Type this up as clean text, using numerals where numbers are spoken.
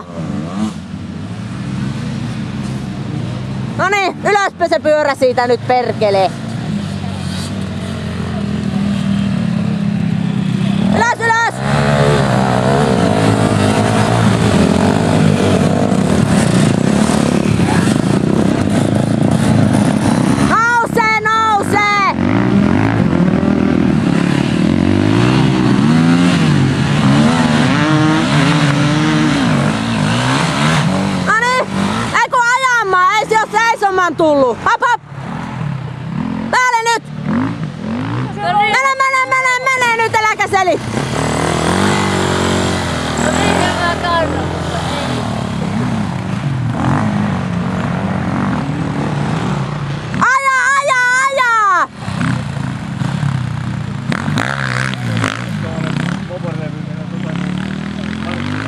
Joo. Noniin, ylöspä se pyörä siitä nyt perkelee. Ylös, ylös! Nousee, nousee! Noniin, ei kun ajamaan, ei se oo seisomaan tullu. Hop, hop! Päälle nyt! Mene nyt, äläkä seli!